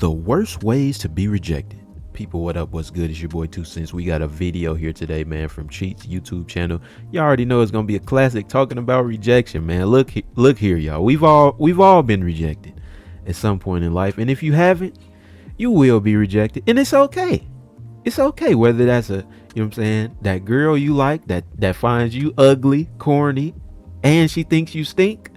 The worst ways to be rejected. People, what up? What's good? It's your boy TwoCentz. We got a video here today, man, from Cheat's YouTube channel. Y'all already know it's gonna be a classic talking about rejection, man. Look here, y'all. We've all been rejected at some point in life, and if you haven't, you will be rejected, and it's okay. It's okay whether that's a, you know what I'm saying, that girl you like that finds you ugly, corny, and she thinks you stink,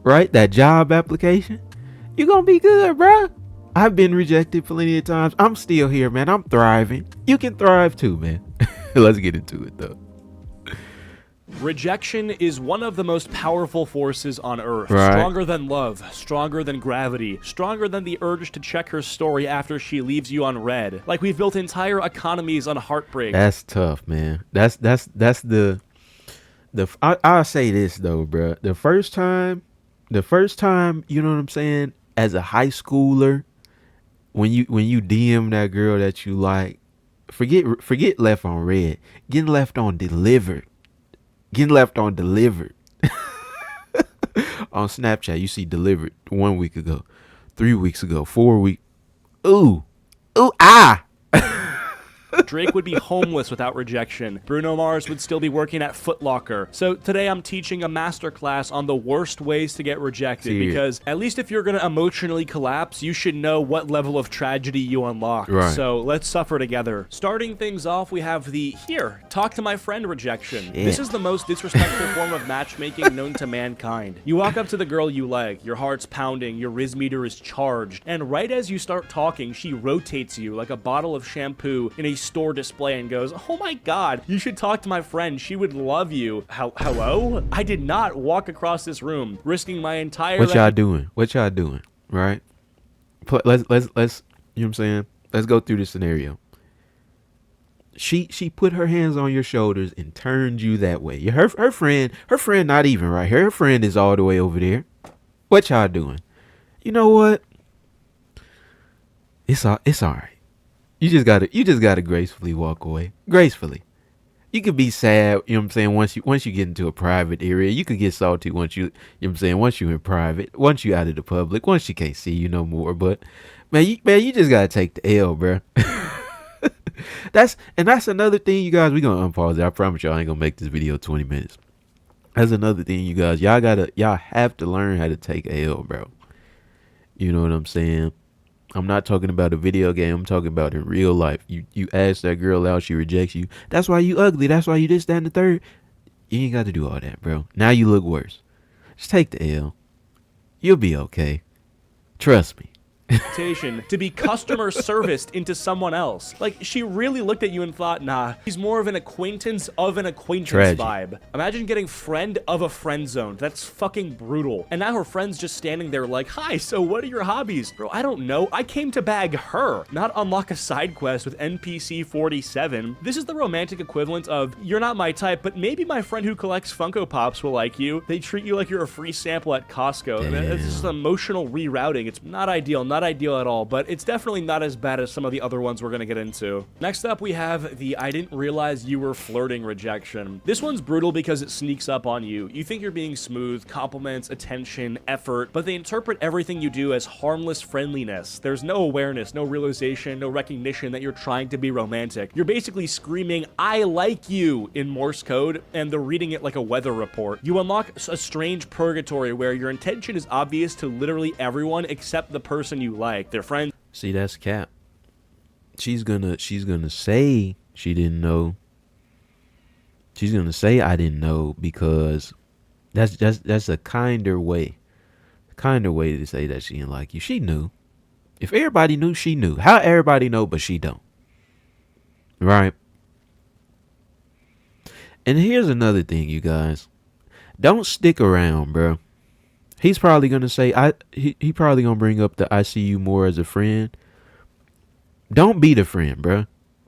right? That job application, you gonna be good, bruh. I've been rejected plenty of times. I'm still here, man. I'm thriving. You can thrive too, man. Let's get into it, though. Rejection is one of the most powerful forces on Earth. Right. Stronger than love, stronger than gravity, stronger than the urge to check her story after she leaves you on red. Like we've built entire economies on heartbreak. That's tough, man. That's the I'll say this though, bro. The first time, you know what I'm saying, as a high schooler, when you DM that girl that you like, forget left on red, getting left on delivered. On Snapchat, you see delivered 1 week ago, 3 weeks ago, 4 weeks. Ooh, ah. Drake would be homeless without rejection. Bruno Mars would still be working at Foot Locker. So today I'm teaching a masterclass on the worst ways to get rejected, because at least if you're going to emotionally collapse, you should know what level of tragedy you unlock. Right. So let's suffer together. Starting things off, we have the talk to my friend rejection. Shit. This is the most disrespectful form of matchmaking known to mankind. You walk up to the girl you like, your heart's pounding, your Riz meter is charged, and right as you start talking, she rotates you like a bottle of shampoo in a store display and goes, "Oh my god, you should talk to my friend, she would love you." Hello? I did not walk across this room risking my entire What y'all doing, right? Let's you know what I'm saying, let's go through the scenario. She put her hands on your shoulders and turned you that way. Her friend not even right here. Her friend is all the way over there. What y'all doing? You know what? It's all right. You just gotta gracefully walk away. Gracefully. You could be sad, you know what I'm saying, once you get into a private area. You could get salty once you know what I'm saying, once you're in private, once you out of the public, once she can't see you no more. But man, you just gotta take the L, bro. That's another thing, you guys. We gonna unpause it. I promise y'all I ain't gonna make this video 20 minutes. That's another thing, you guys. Y'all have to learn how to take a L, bro. You know what I'm saying? I'm not talking about a video game. I'm talking about in real life. You ask that girl out, she rejects you. That's why you ugly. That's why you this, that, and the third. You ain't got to do all that, bro. Now you look worse. Just take the L. You'll be okay. Trust me. To be customer serviced into someone else. Like, she really looked at you and thought, nah, he's more of an acquaintance of an acquaintance Tragic. vibe. Imagine getting friend of a friend zone. That's fucking brutal. And now her friend's just standing there like, hi, so what are your hobbies? Bro, I don't know. I came to bag her, not unlock a side quest with NPC 47. This is the romantic equivalent of, you're not my type, but maybe my friend who collects Funko Pops will like you. They treat you like you're a free sample at Costco. Damn. It's just emotional rerouting. It's not ideal at all, but it's definitely not as bad as some of the other ones we're going to get into. Next up, we have the I didn't realize you were flirting rejection. This one's brutal because it sneaks up on you. You think you're being smooth, compliments, attention, effort, but they interpret everything you do as harmless friendliness. There's no awareness, no realization, no recognition that you're trying to be romantic. You're basically screaming, "I like you" in Morse code, and they're reading it like a weather report. You unlock a strange purgatory where your intention is obvious to literally everyone except the person you like, their friends. See, that's cap. She's gonna say she didn't know. She's gonna say I didn't know, because that's a kinder way to say that she didn't like you. She knew. If everybody knew, she knew. How everybody know, but she don't. Right? And here's another thing, you guys. Don't stick around, bro. He's probably gonna say he probably gonna bring up the I see you more as a friend. Don't be the friend, bro.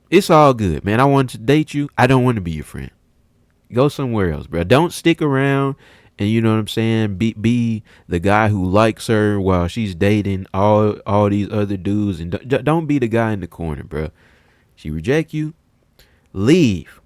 It's all good, man. I want to date you. I don't want to be your friend. Go somewhere else, bro. Don't stick around and, you know what I'm saying, be the guy who likes her while she's dating all these other dudes, and don't be the guy in the corner, bro. She reject you, leave.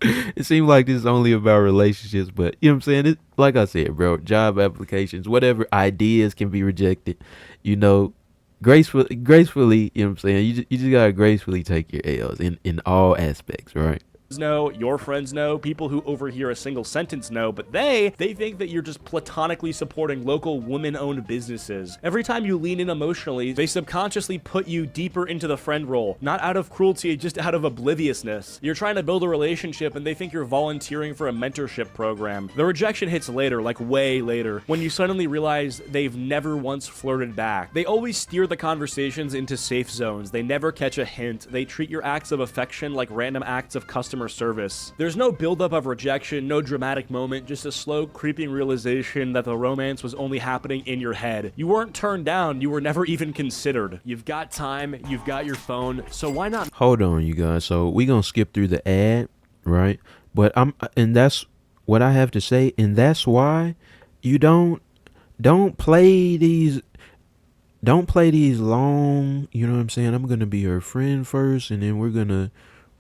It seems like this is only about relationships, but you know what I'm saying? Like I said, bro, job applications, whatever ideas can be rejected, you know, gracefully, you know what I'm saying? You just gotta gracefully take your L's in all aspects, right? Know, your friends know, people who overhear a single sentence know, but they think that you're just platonically supporting local women-owned businesses. Every time you lean in emotionally, they subconsciously put you deeper into the friend role, not out of cruelty, just out of obliviousness. You're trying to build a relationship and they think you're volunteering for a mentorship program. The rejection hits later, like way later, when you suddenly realize they've never once flirted back. They always steer the conversations into safe zones. They never catch a hint. They treat your acts of affection like random acts of customer service. There's no buildup of rejection, no dramatic moment, just a slow, creeping realization that the romance was only happening in your head. You weren't turned down, you were never even considered. You've got time, you've got your phone, so why not? Hold on, you guys. So we gonna skip through the ad, right? But and that's what I have to say, and that's why you don't play these long, you know what I'm saying? I'm gonna be your friend first, and then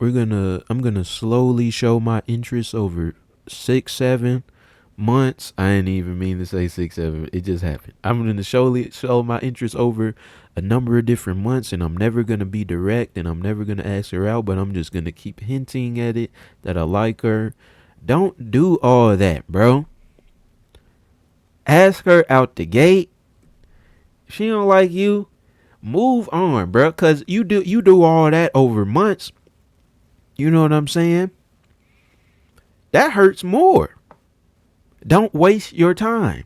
I'm gonna slowly show my interest over 6 7 months. I didn't even mean to say 6 7, it just happened. I'm gonna show my interest over a number of different months, and I'm never gonna be direct, and I'm never gonna ask her out, but I'm just gonna keep hinting at it that I like her. Don't do all that, bro. Ask her out the gate. If she don't like you, move on, bro. Cause you do all that over months. You know what I'm saying? That hurts more. Don't waste your time.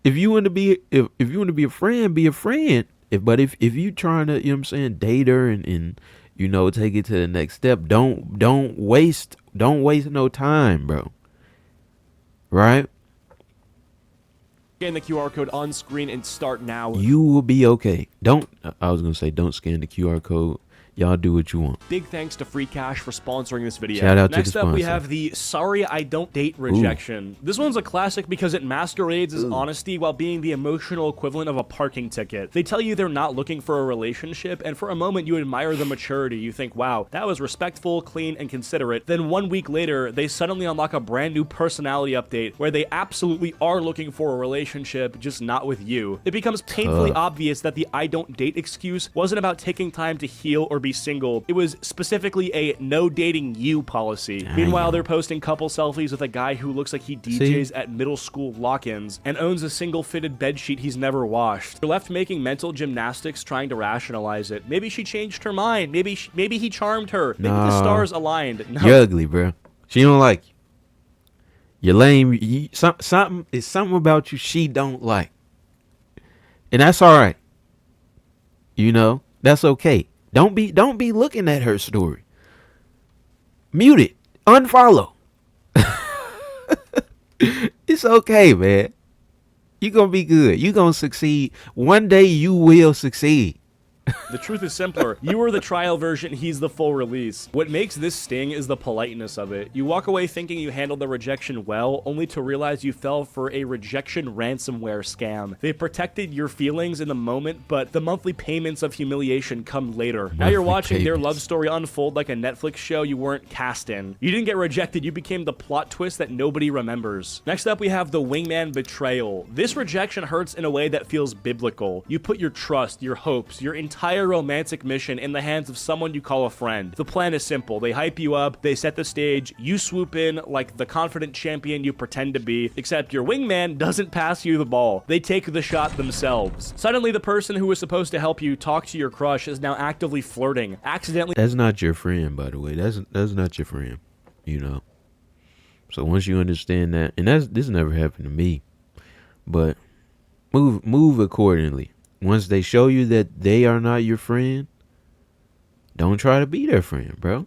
If you want to be if you want to be a friend, be a friend. If you trying to, you know what I'm saying, date her and you know, take it to the next step, don't waste no time, bro. Right? Scan the QR code on screen and start now. You will be okay. I was gonna say don't scan the QR code. Y'all do what you want. Big thanks to Free Cash for sponsoring this video. Shout out to the Next up, we sponsor. have the sorry I don't date rejection. This one's a classic because it masquerades as honesty while being the emotional equivalent of a parking ticket. They tell you they're not looking for a relationship, and for a moment you admire the maturity. You think, wow, that was respectful, clean, and considerate. Then 1 week later, they suddenly unlock a brand new personality update where they absolutely are looking for a relationship, just not with you. It becomes painfully obvious that the I don't date excuse wasn't about taking time to heal or be single. It was specifically a no dating you policy. Meanwhile, they're posting couple selfies with a guy who looks like he DJs at middle school lock-ins and owns a single fitted bedsheet he's never washed. You're left making mental gymnastics trying to rationalize it. Maybe she changed her mind. Maybe he charmed her. Maybe the stars aligned. No. You're ugly, bro. She don't like you. You're lame. Something about you she don't like. And that's all right. You know, that's okay. Don't be looking at her story. Mute it. Unfollow. It's okay, man. You're gonna be good. You're gonna succeed. One day you will succeed. The truth is simpler. You are the trial version, he's the full release. What makes this sting is the politeness of it. You walk away thinking you handled the rejection well, only to realize you fell for a rejection ransomware scam. They protected your feelings in the moment, but the monthly payments of humiliation come later. Now you're watching their love story unfold like a Netflix show you weren't cast in. You didn't get rejected, you became the plot twist that nobody remembers. Next up, we have the wingman betrayal. This rejection hurts in a way that feels biblical. You put your trust, your hopes, your entire romantic mission in the hands of someone you call a friend. The plan is simple. They hype you up, they set the stage, you swoop in like the confident champion you pretend to be, except your wingman doesn't pass you the ball. They take the shot themselves. Suddenly, the person who was supposed to help you talk to your crush is now actively flirting, accidentally. That's not your friend, by the way. That's not your friend, you know. So once you understand that, and this never happened to me, but move accordingly. Once they show you that they are not your friend, don't try to be their friend, bro.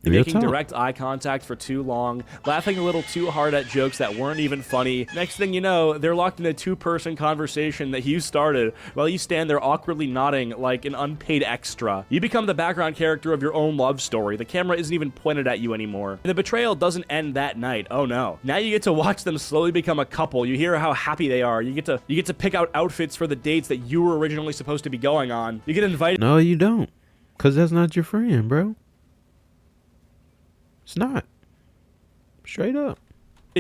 Making direct eye contact for too long, laughing a little too hard at jokes that weren't even funny. Next thing you know, they're locked in a two-person conversation that you started while you stand there awkwardly nodding like an unpaid extra. You become the background character of your own love story. The camera isn't even pointed at you anymore. And the betrayal doesn't end that night. Oh no. Now you get to watch them slowly become a couple. You hear how happy they are. You get to pick out outfits for the dates that you were originally supposed to be going on. You get invited. No, you don't. Because that's not your friend, bro. It's not. Straight up.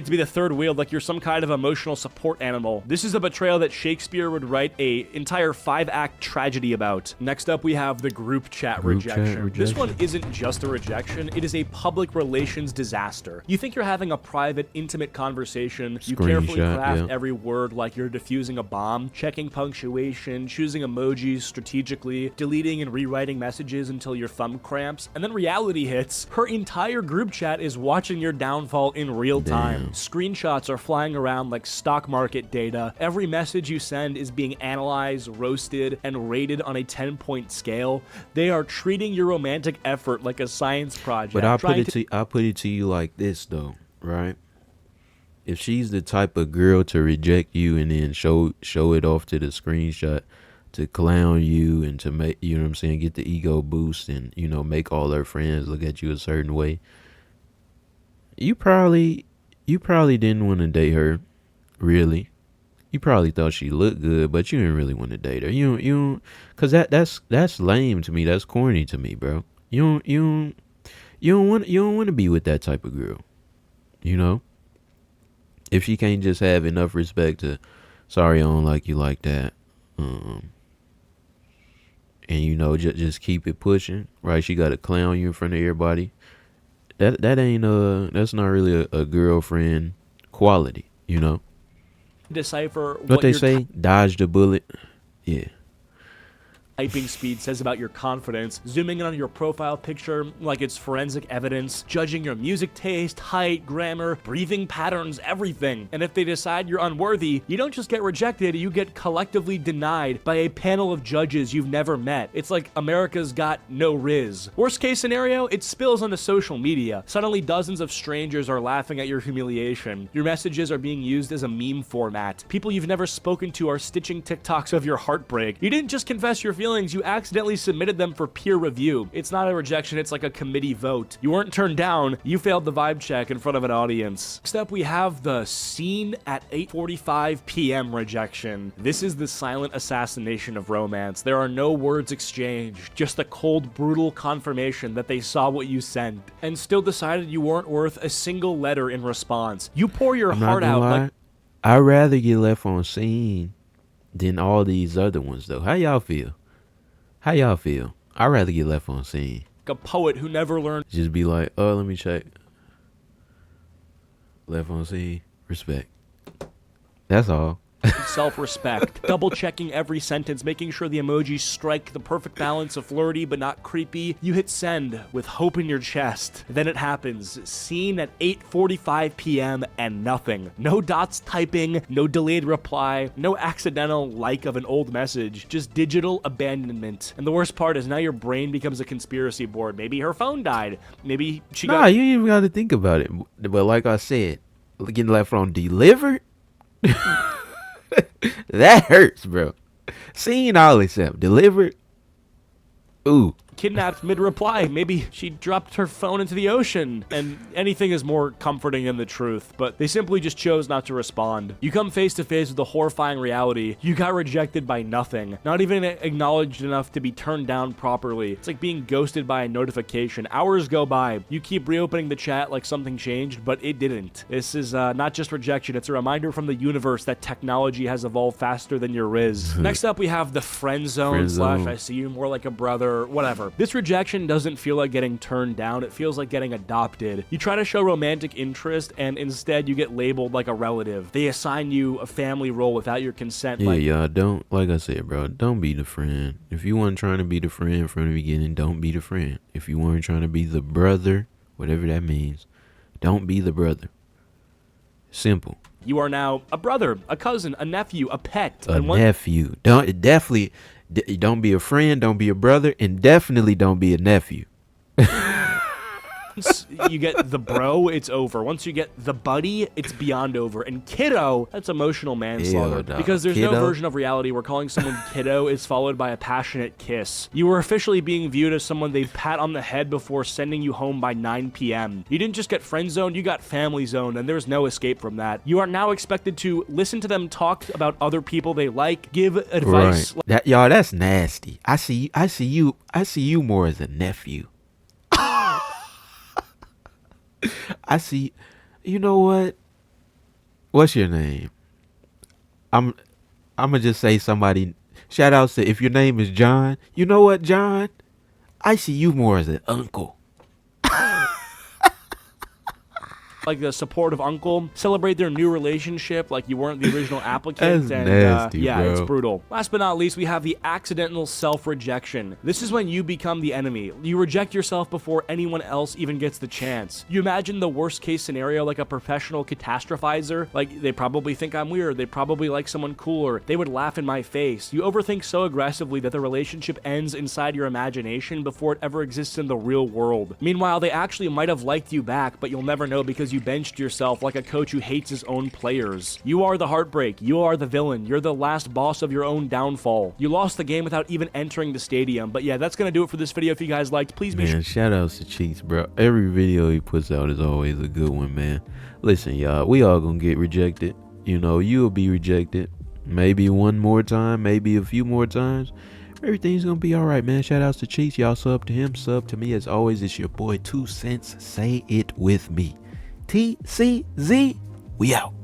to be the third wheel, like you're some kind of emotional support animal. This is a betrayal that Shakespeare would write a entire 5-act tragedy about. Next up, we have the group chat rejection. This one isn't just a rejection, it is a public relations disaster. You think you're having a private, intimate conversation, you carefully craft every word like you're defusing a bomb, checking punctuation, choosing emojis strategically, deleting and rewriting messages until your thumb cramps, and then reality hits. Her entire group chat is watching your downfall in real time. Screenshots are flying around like stock market data. Every message you send is being analyzed, roasted, and rated on a 10-point scale. They are treating your romantic effort like a science project. But I'll put it to you like this though, right? If she's the type of girl to reject you and then show it off to the screenshot to clown you and to make, you know what I'm saying, get the ego boost and, you know, make all her friends look at you a certain way, you probably didn't want to date her, really. You probably thought she looked good, but you didn't really want to date her. You don't, cause that's lame to me. That's corny to me, bro. You don't want to be with that type of girl, you know. If she can't just have enough respect to, sorry, I don't like you like that, and you know, just keep it pushing, right? She got to clown you in front of everybody. That ain't that's not really a girlfriend quality, you know. Decipher what they say, dodge the bullet. Yeah. Typing speed says about your confidence, zooming in on your profile picture like it's forensic evidence, judging your music taste, height, grammar, breathing patterns, everything. And if they decide you're unworthy, you don't just get rejected, you get collectively denied by a panel of judges you've never met. It's like America's Got No Riz. Worst case scenario, it spills onto social media. Suddenly dozens of strangers are laughing at your humiliation. Your messages are being used as a meme format. People you've never spoken to are stitching TikToks of your heartbreak. You didn't just confess your feelings, you accidentally submitted them for peer review. It's not a rejection, it's like a committee vote. You weren't turned down, you failed the vibe check in front of an audience. Next up, we have the seen at 8:45 p.m. rejection. This is the silent assassination of romance. There are no words exchanged, just a cold, brutal confirmation that they saw what you sent and still decided you weren't worth a single letter in response. You pour your heart out like... I'd rather get left on scene than all these other ones, though. How y'all feel? I'd rather get left on scene. A poet who never learned. Just be like, oh, let me check. Left on scene. Respect. That's all. Self-respect. Double checking every sentence, making sure the emojis strike the perfect balance of flirty but not creepy. You hit send with hope in your chest. Then it happens. Seen at 8:45 p.m. and nothing. No dots typing, no delayed reply, no accidental like of an old message, just digital abandonment. And the worst part is now your brain becomes a conspiracy board. Maybe her phone died. Maybe she got... Nah, you ain't even got to think about it. But like I said, getting left on delivered... That hurts, bro. Seeing all except delivered. Ooh. Kidnapped mid-reply. Maybe she dropped her phone into the ocean. And anything is more comforting than the truth, but they simply just chose not to respond. You come face to face with the horrifying reality. You got rejected by nothing. Not even acknowledged enough to be turned down properly. It's like being ghosted by a notification. Hours go by. You keep reopening the chat like something changed, but it didn't. This is not just rejection. It's a reminder from the universe that technology has evolved faster than your Riz. Next up, we have the friend zone / I see you more like a brother, whatever. This rejection doesn't feel like getting turned down, it feels like getting adopted. You try to show romantic interest and instead you get labeled like a relative. They assign you a family role without your consent. Yeah, don't, like I said, bro, don't be the friend. If you weren't trying to be the friend from the beginning, don't be the friend. If you weren't trying to be the brother, whatever that means, don't be the brother. Simple. You are now a brother, a cousin, a nephew, a pet. Nephew. Don't be a friend, don't be a brother, and definitely don't be a nephew. Once you get the bro, it's over. Once you get the buddy, it's beyond over. And kiddo, that's emotional manslaughter. Because there's no version of reality where calling someone kiddo is followed by a passionate kiss. You were officially being viewed as someone they'd pat on the head before sending you home by 9 p.m. You didn't just get friend zoned, you got family zoned, and there's no escape from that. You are now expected to listen to them talk about other people they like, give advice. Right. Y'all, that's nasty. I see you more as a nephew. I see, you know what? What's your name? I'm I'm gonna just say somebody. Shout outs to if your name is John. You know what, John? I see you more as an uncle. Like a supportive uncle, celebrate their new relationship like you weren't the original applicant, That's and nasty, yeah, bro. it's brutal. Last but not least, we have the accidental self-rejection. This is when you become the enemy. You reject yourself before anyone else even gets the chance. You imagine the worst case scenario, like a professional catastrophizer. Like, they probably think I'm weird, they probably like someone cooler, they would laugh in my face. You overthink so aggressively that the relationship ends inside your imagination before it ever exists in the real world. Meanwhile, they actually might have liked you back, but you'll never know because you benched yourself like a coach who hates his own players. You are the heartbreak. You are the villain. You're the last boss of your own downfall. You lost the game without even entering the stadium. But yeah, that's gonna do it for this video. If you guys liked, please be sure. Man, shout outs to Cheeks, bro. Every video he puts out is always a good one, man. Listen, y'all, we all gonna get rejected. You know, you'll be rejected. Maybe one more time, maybe a few more times. Everything's gonna be alright, man. Shout outs to Cheeks. Y'all sub to him, sub to me. As always, it's your boy 2Centz. Say it with me. TCZ, we out.